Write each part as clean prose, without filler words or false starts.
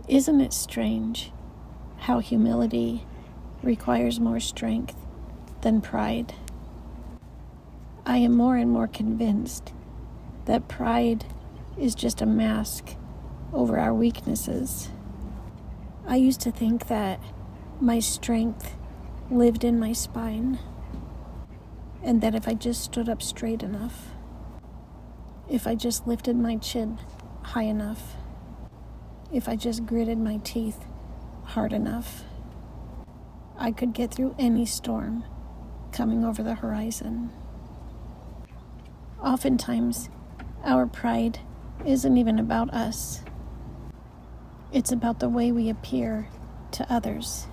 Isn't it strange how humility requires more strength than pride? I am more and more convinced that pride is just a mask over our weaknesses. I used to think that my strength lived in my spine, and that if I just stood up straight enough, if I just lifted my chin high enough, if I just gritted my teeth hard enough, I could get through any storm coming over the horizon. Oftentimes, our pride isn't even about us. It's about the way we appear to others.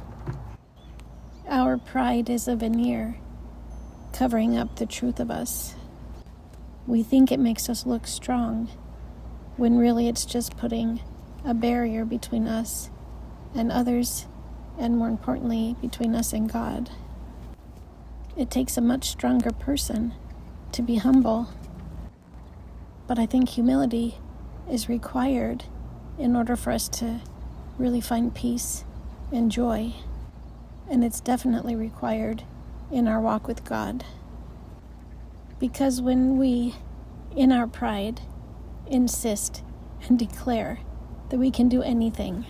Our pride is a veneer covering up the truth of us. We think it makes us look strong, when really it's just putting a barrier between us and others, and more importantly, between us and God. It takes a much stronger person to be humble, but I think humility is required in order for us to really find peace and joy, and it's definitely required in our walk with God. Because when we, in our pride, insist and declare that we can do anything,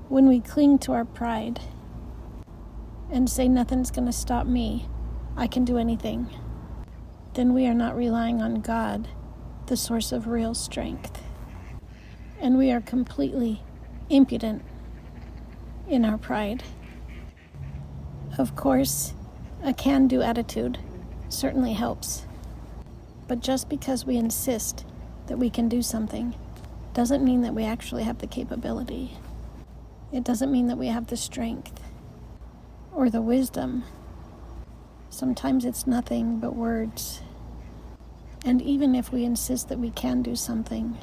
when we cling to our pride and say nothing's going to stop me, I can do anything, then we are not relying on God, the source of real strength. And we are completely impudent in our pride. Of course, a can-do attitude certainly helps. But just because we insist that we can do something doesn't mean that we actually have the capability. It doesn't mean that we have the strength or the wisdom. Sometimes it's nothing but words. And even if we insist that we can do something,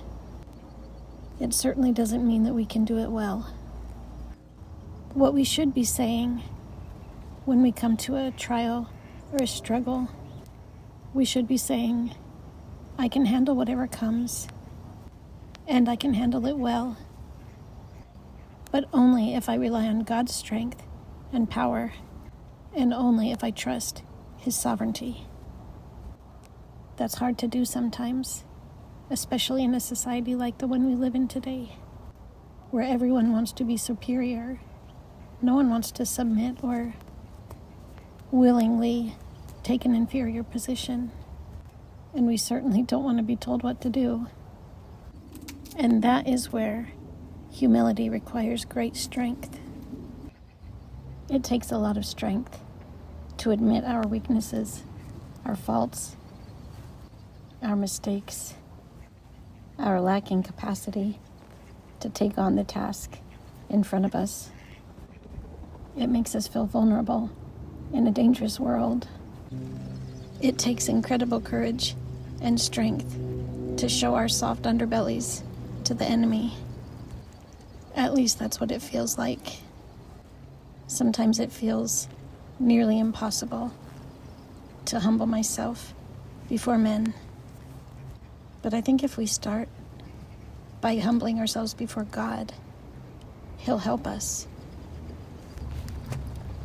it certainly doesn't mean that we can do it well. What we should be saying when we come to a trial or a struggle, we should be saying, I can handle whatever comes, and I can handle it well, but only if I rely on God's strength and power, and only if I trust His sovereignty. That's hard to do sometimes, especially in a society like the one we live in today, where everyone wants to be superior. No one wants to submit or willingly take an inferior position. And we certainly don't want to be told what to do. And that is where humility requires great strength. It takes a lot of strength to admit our weaknesses, our faults, our mistakes, our lacking capacity to take on the task in front of us. It makes us feel vulnerable in a dangerous world. It takes incredible courage and strength to show our soft underbellies to the enemy. At least that's what it feels like. Sometimes it feels nearly impossible to humble myself before men. But I think if we start by humbling ourselves before God, He'll help us.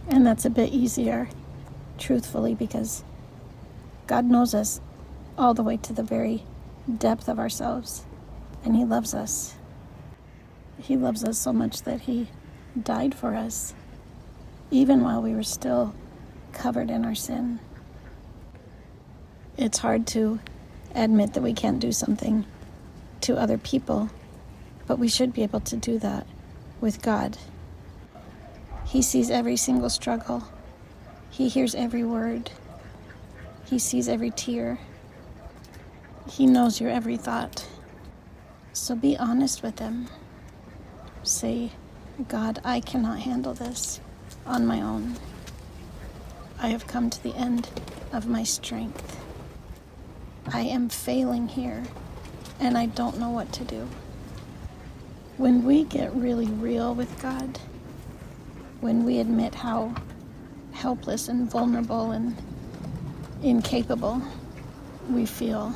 And that's a bit easier, truthfully, because God knows us all the way to the very depth of ourselves, and He loves us. He loves us so much that He died for us, even while we were still covered in our sin. It's hard to admit that we can't do something to other people, but we should be able to do that with God. He sees every single struggle. He hears every word. He sees every tear. He knows your every thought. So be honest with Him. Say, God, I cannot handle this on my own. I have come to the end of my strength. I am failing here, and I don't know what to do. When we get really real with God, when we admit how helpless and vulnerable and incapable we feel,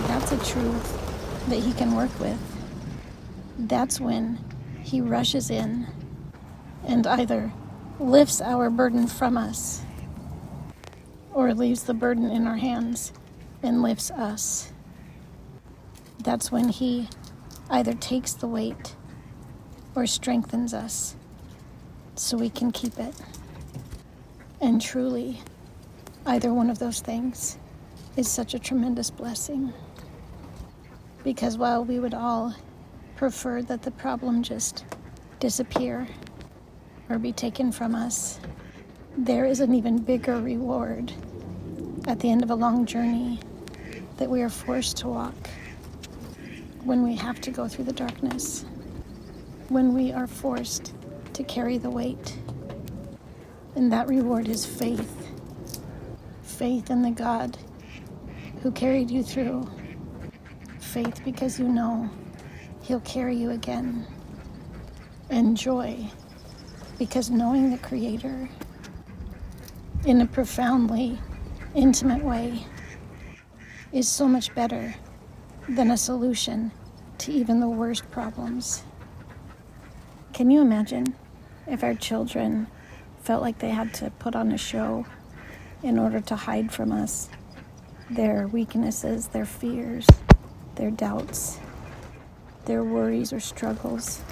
that's a truth that He can work with. that's when he rushes in and either lifts our burden from us or leaves the burden in our hands and lifts us. That's when he either takes the weight or strengthens us so we can keep it. And truly, either one of those things is such a tremendous blessing. Because while we would all prefer that the problem just disappear or be taken from us, there is an even bigger reward at the end of a long journey that we are forced to walk when we have to go through the darkness, when we are forced to carry the weight. And that reward is faith. Faith in the God who carried you through. Faith because you know he'll carry you again. And joy because knowing the Creator in a profoundly intimate way is so much better than a solution to even the worst problems. Can you imagine if our children felt like they had to put on a show in order to hide from us their weaknesses, their fears, their doubts, their worries or struggles?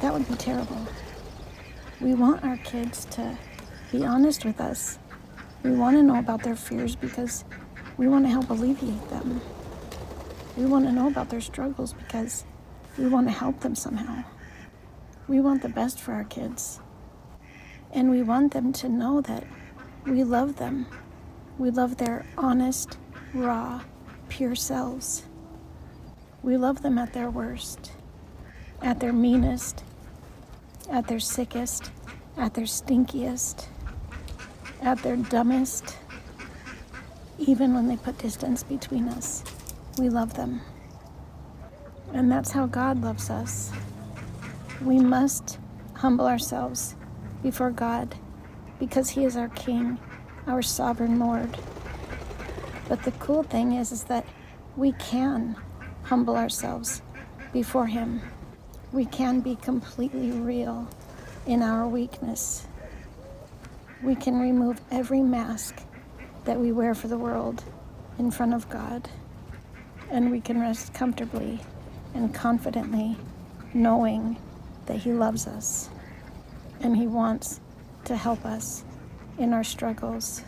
That would be terrible. We want our kids to be honest with us. We want to know about their fears because we want to help alleviate them. We want to know about their struggles because we want to help them somehow. We want the best for our kids. And we want them to know that we love them. We love their honest, raw, pure selves. We love them at their worst, at their meanest, at their sickest, at their stinkiest, at their dumbest. Even when they put distance between us, we love them. And that's how God loves us. We must humble ourselves before God because he is our King, our sovereign Lord. But the cool thing is that we can humble ourselves before him. We can be completely real in our weakness. We can remove every mask that we wear for the world in front of God. And we can rest comfortably and confidently knowing that he loves us and he wants to help us in our struggles.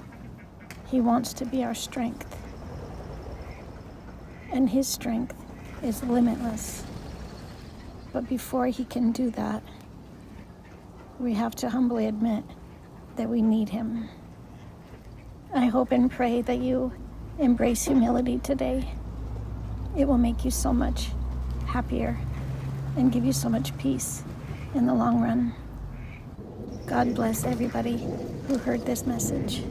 He wants to be our strength. And his strength is limitless. But before he can do that, we have to humbly admit that we need him. I hope and pray that you embrace humility today. It will make you so much happier and give you so much peace in the long run. God bless everybody who heard this message.